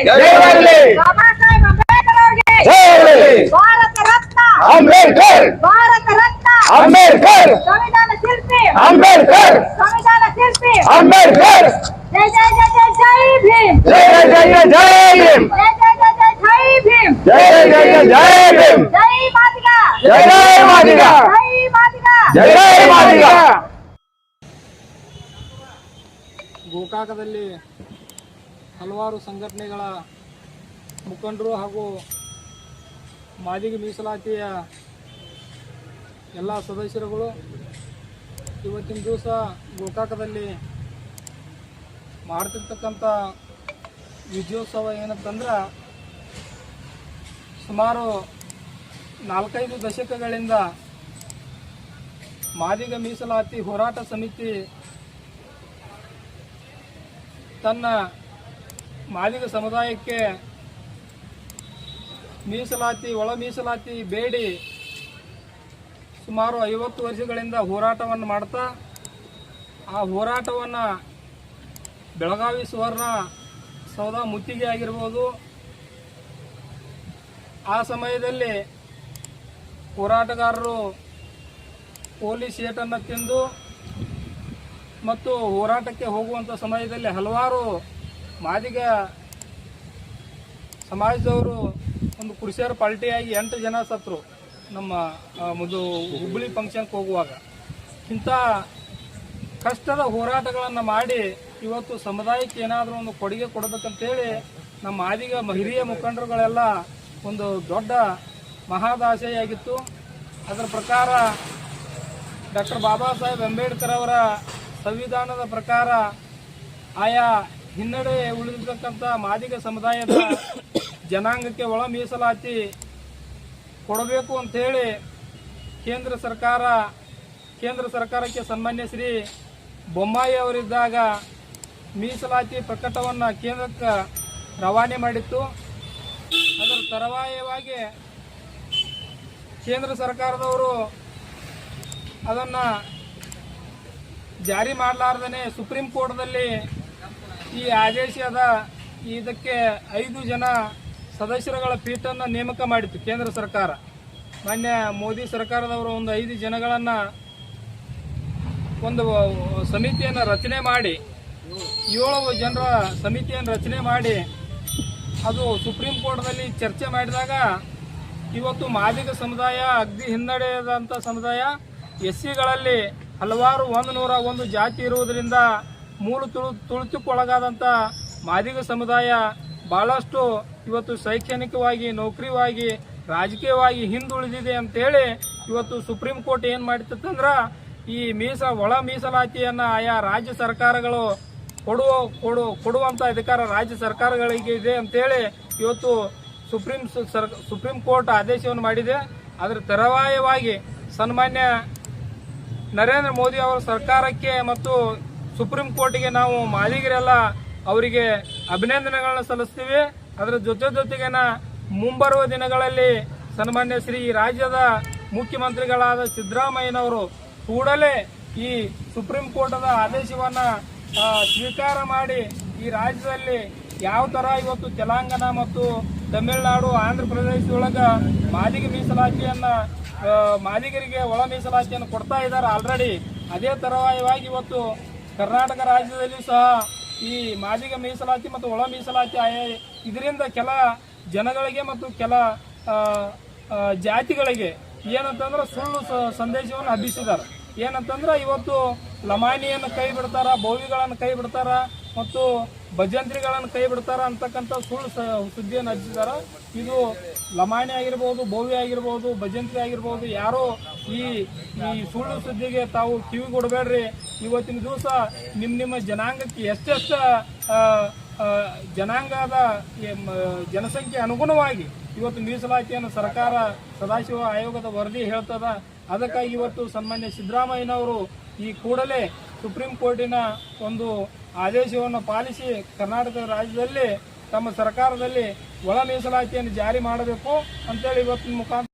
ಜಯವಾಗಲಿ ಬಾಬಾ ಸಾಹೇಬ್ ಅಂಬೇಡ್ಕರ್ ಅವರಿಗೆ ಜಯವಾಗಲಿ ಭಾರತ ರತ್ನ ಅಂಬೇಡ್ಕರ್ ಭಾರತ ರತ್ನ ಅಂಬೇಡ್ಕರ್ ಸಂವಿಧಾನ ಶಿಲ್ಪಿ ಅಂಬೇಡ್ಕರ್ ಸಂವಿಧಾನ ಶಿಲ್ಪಿ ಅಂಬೇಡ್ಕರ್ ಜೈ ಜೈ ಜೈ ಜೈ ಜೈ ಭೀಮ್ ಜಯ ಜಯ ಜಯ ಭೀಮ್ ಜೈ ಜೈ ಜೈ ಜೈ ಜೈ ಭೀಮ್ ಜಯ ಜಯ ಜಯ ಭೀಮ್ ಜೈ ಮಾದಿಗ ಜಯ ಜಯ ಮಾದಿಗ ಜೈ ಮಾದಿಗ ಜಯ ಜಯ ಮಾದಿಗ ಗೋಕಾಕದಲ್ಲಿ ಹಲವಾರು ಸಂಘಟನೆಗಳ ಮುಖಂಡರು ಹಾಗೂ ಮಾದಿಗ ಮೀಸಲಾತಿಯ ಎಲ್ಲ ಸದಸ್ಯರುಗಳು ಇವತ್ತಿನ ದಿವಸ ಗೋಕಾಕದಲ್ಲಿ ಮಾಡ್ತಿರ್ತಕ್ಕಂಥ ವಿಜಯೋತ್ಸವ ಏನಂತಂದ್ರೆ ಸುಮಾರು 4-5 ದಶಕಗಳಿಂದ ಮಾದಿಗ ಮೀಸಲಾತಿ ಹೋರಾಟ ಸಮಿತಿ ತನ್ನ ಮಾದಿಗ ಸಮುದಾಯಕ್ಕೆ ಮೀಸಲಾತಿ ಒಳ ಮೀಸಲಾತಿ ಬೇಡಿ ಸುಮಾರು 50 ವರ್ಷಗಳಿಂದ ಹೋರಾಟವನ್ನು ಮಾಡ್ತಾ ಆ ಹೋರಾಟವನ್ನು ಬೆಳಗಾವಿ ಸುವರ್ಣ ಸೌಧ ಮುತ್ತಿಗೆ ಆಗಿರ್ಬೋದು. ಆ ಸಮಯದಲ್ಲಿ ಹೋರಾಟಗಾರರು ಪೊಲೀಸ್ ಏಟನ್ನು ತಿಂದು ಮತ್ತು ಹೋರಾಟಕ್ಕೆ ಹೋಗುವಂಥ ಸಮಯದಲ್ಲಿ ಹಲವಾರು ಮಾದಿಗ ಸಮಾಜದವರು ಒಂದು ಕುಡಿಸ್ಯಾರ ಪಾಲ್ಟಿಯಾಗಿ 8 ಜನ ಸತ್ರು ನಮ್ಮ ಹುಬ್ಬಳ್ಳಿ ಫಂಕ್ಷನ್ಗೆ ಹೋಗುವಾಗ. ಇಂಥ ಕಷ್ಟದ ಹೋರಾಟಗಳನ್ನು ಮಾಡಿ ಇವತ್ತು ಸಮುದಾಯಕ್ಕೆ ಏನಾದರೂ ಒಂದು ಕೊಡುಗೆ ಕೊಡಬೇಕಂತೇಳಿ ನಮ್ಮ ಮಾದಿಗ ಹಿರಿಯ ಮುಖಂಡರುಗಳೆಲ್ಲ ಒಂದು ದೊಡ್ಡ ಮಹಾದಾಸೆಯಾಗಿತ್ತು. ಅದರ ಪ್ರಕಾರ ಡಾಕ್ಟರ್ ಬಾಬಾ ಸಾಹೇಬ್ ಅಂಬೇಡ್ಕರ್ ಅವರ ಸಂವಿಧಾನದ ಪ್ರಕಾರ ಆಯಾ ಹಿನ್ನಡೆ ಉಳಿದಿರ್ತಕ್ಕಂಥ ಮಾದಿಗ ಸಮುದಾಯದ ಜನಾಂಗಕ್ಕೆ ಒಳ ಮೀಸಲಾತಿ ಕೊಡಬೇಕು ಅಂಥೇಳಿ ಕೇಂದ್ರ ಸರ್ಕಾರಕ್ಕೆ ಸನ್ಮಾನ್ಯ ಶ್ರೀ ಬೊಮ್ಮಾಯಿ ಅವರಿದ್ದಾಗ ಮೀಸಲಾತಿ ಪ್ರಕಟವನ್ನು ಕೇಂದ್ರಕ್ಕೆ ರವಾನೆ ಮಾಡಿತ್ತು. ಅದರ ತರುವಾಯವಾಗಿ ಕೇಂದ್ರ ಸರ್ಕಾರದವರು ಅದನ್ನು ಜಾರಿ ಮಾಡಲಾರ್ದೇ ಸುಪ್ರೀಂ ಕೋರ್ಟ್ದಲ್ಲಿ ಈ ಆದೇಶದ ಇದಕ್ಕೆ 5 ಜನ ಸದಸ್ಯರುಗಳ ಪೀಠನ್ನು ನೇಮಕ ಮಾಡಿತ್ತು ಕೇಂದ್ರ ಸರ್ಕಾರ. ಮಾನ್ಯ ಮೋದಿ ಸರ್ಕಾರದವರು ಒಂದು 5 ಜನಗಳನ್ನು ಒಂದು ಸಮಿತಿಯನ್ನು ರಚನೆ ಮಾಡಿ 7 ಜನರ ಸಮಿತಿಯನ್ನು ರಚನೆ ಮಾಡಿ ಅದು ಸುಪ್ರೀಂ ಕೋರ್ಟ್ನಲ್ಲಿ ಚರ್ಚೆ ಮಾಡಿದಾಗ ಇವತ್ತು ಮಾದಿಗ ಸಮುದಾಯ ಅಗ್ದಿ ಹಿನ್ನಡೆಯಾದಂಥ ಸಮುದಾಯ SCಗಳಲ್ಲಿ ಹಲವಾರು 101 ಜಾತಿ ಇರುವುದರಿಂದ ಮೂಲ ತುಳಿತಕ್ಕೊಳಗಾದಂಥ ಮಾದಿಗ ಸಮುದಾಯ ಭಾಳಷ್ಟು ಇವತ್ತು ಶೈಕ್ಷಣಿಕವಾಗಿ ನೌಕರಿವಾಗಿ ರಾಜಕೀಯವಾಗಿ ಹಿಂದುಳಿದಿದೆ ಅಂತೇಳಿ ಇವತ್ತು ಸುಪ್ರೀಂ ಕೋರ್ಟ್ ಏನು ಮಾಡಿತ್ತಂದ್ರೆ ಈ ಒಳ ಮೀಸಲಾತಿಯನ್ನು ಆಯಾ ರಾಜ್ಯ ಸರ್ಕಾರಗಳು ಕೊಡುವಂಥ ಅಧಿಕಾರ ರಾಜ್ಯ ಸರ್ಕಾರಗಳಿಗೆ ಇದೆ ಅಂತೇಳಿ ಇವತ್ತು ಸುಪ್ರೀಂ ಕೋರ್ಟ್ ಆದೇಶವನ್ನು ಮಾಡಿದೆ. ಅದರ ತರುವಾಯವಾಗಿ ಸನ್ಮಾನ್ಯ ನರೇಂದ್ರ ಮೋದಿ ಅವರ ಸರ್ಕಾರಕ್ಕೆ ಮತ್ತು ಸುಪ್ರೀಂ ಕೋರ್ಟ್ಗೆ ನಾವು ಮಾದಿಗರೆಲ್ಲ ಅವರಿಗೆ ಅಭಿನಂದನೆಗಳನ್ನು ಸಲ್ಲಿಸ್ತೀವಿ. ಅದರ ಜೊತೆಗೇನ ಮುಂಬರುವ ದಿನಗಳಲ್ಲಿ ಸನ್ಮಾನ್ಯ ಶ್ರೀ ರಾಜ್ಯದ ಮುಖ್ಯಮಂತ್ರಿಗಳಾದ ಸಿದ್ದರಾಮಯ್ಯನವರು ಕೂಡಲೇ ಈ ಸುಪ್ರೀಂ ಕೋರ್ಟದ ಆದೇಶವನ್ನು ಸ್ವೀಕಾರ ಮಾಡಿ ಈ ರಾಜ್ಯದಲ್ಲಿ ಯಾವ ಥರ ಇವತ್ತು ತೆಲಂಗಾಣ ಮತ್ತು ತಮಿಳುನಾಡು ಆಂಧ್ರ ಪ್ರದೇಶದೊಳಗೆ ಮಾದಿಗ ಮೀಸಲಾತಿಯನ್ನು ಮಾದಿಗರಿಗೆ ಒಳ ಮೀಸಲಾತಿಯನ್ನು ಕೊಡ್ತಾ ಇದ್ದಾರೆ ಆಲ್ರೆಡಿ. ಅದೇ ತರವಾಯವಾಗಿ ಇವತ್ತು ಕರ್ನಾಟಕ ರಾಜ್ಯದಲ್ಲಿಯೂ ಸಹ ಈ ಮಾದಿಗ ಮೀಸಲಾತಿ ಮತ್ತು ಒಳ ಮೀಸಲಾತಿ ಇದರಿಂದ ಕೆಲ ಜನಗಳಿಗೆ ಮತ್ತು ಕೆಲ ಜಾತಿಗಳಿಗೆ ಏನಂತಂದ್ರೆ ಸುಳ್ಳು ಸಂದೇಶವನ್ನು ಹಬ್ಬಿಸಿದ್ದಾರೆ. ಏನಂತಂದ್ರೆ ಇವತ್ತು ಲಮಾನಿಯನ್ನು ಕೈ ಬಿಡ್ತಾರ, ಬೋವಿಗಳನ್ನು ಕೈ ಬಿಡ್ತಾರ ಮತ್ತು ಭಜಂತ್ರಿಗಳನ್ನು ಕೈ ಬಿಡ್ತಾರ ಅಂತಕ್ಕಂಥ ಸುಳ್ಳು ಸುದ್ದಿಯನ್ನು ಹಬ್ಬಿಸಿದ್ದಾರೆ. ಇದು ಲಮಾನಿ ಆಗಿರ್ಬೋದು, ಬೋವಿ ಆಗಿರ್ಬೋದು, ಭಜಂತ್ರಿ ಆಗಿರ್ಬೋದು, ಯಾರೋ ಈ ಸುಳ್ಳು ಸುದ್ದಿಗೆ ತಾವು ಕಿವಿ ಕೊಡಬೇಡ್ರಿ. ಇವತ್ತಿನ ದಿವಸ ನಿಮ್ಮ ಜನಾಂಗಕ್ಕೆ ಎಷ್ಟೆಷ್ಟು ಜನಾಂಗದ ಜನಸಂಖ್ಯೆ ಅನುಗುಣವಾಗಿ ಇವತ್ತು ಮೀಸಲಾತಿಯನ್ನು ಸರ್ಕಾರ ಸದಾಶಿವ ಆಯೋಗದ ವರದಿ ಹೇಳ್ತದ. ಅದಕ್ಕಾಗಿ ಇವತ್ತು ಸನ್ಮಾನ್ಯ ಸಿದ್ದರಾಮಯ್ಯನವರು ಈ ಕೂಡಲೇ ಸುಪ್ರೀಂ ಕೋರ್ಟಿನ ಒಂದು ಆದೇಶವನ್ನು ಪಾಲಿಸಿ ಕರ್ನಾಟಕ ರಾಜ್ಯದಲ್ಲಿ ತಮ್ಮ ಸರ್ಕಾರದಲ್ಲಿ ಒಳ ಮೀಸಲಾತಿಯನ್ನು ಜಾರಿ ಮಾಡಬೇಕು ಅಂತೇಳಿ ಇವತ್ತಿನ ಮುಖಾಂತರ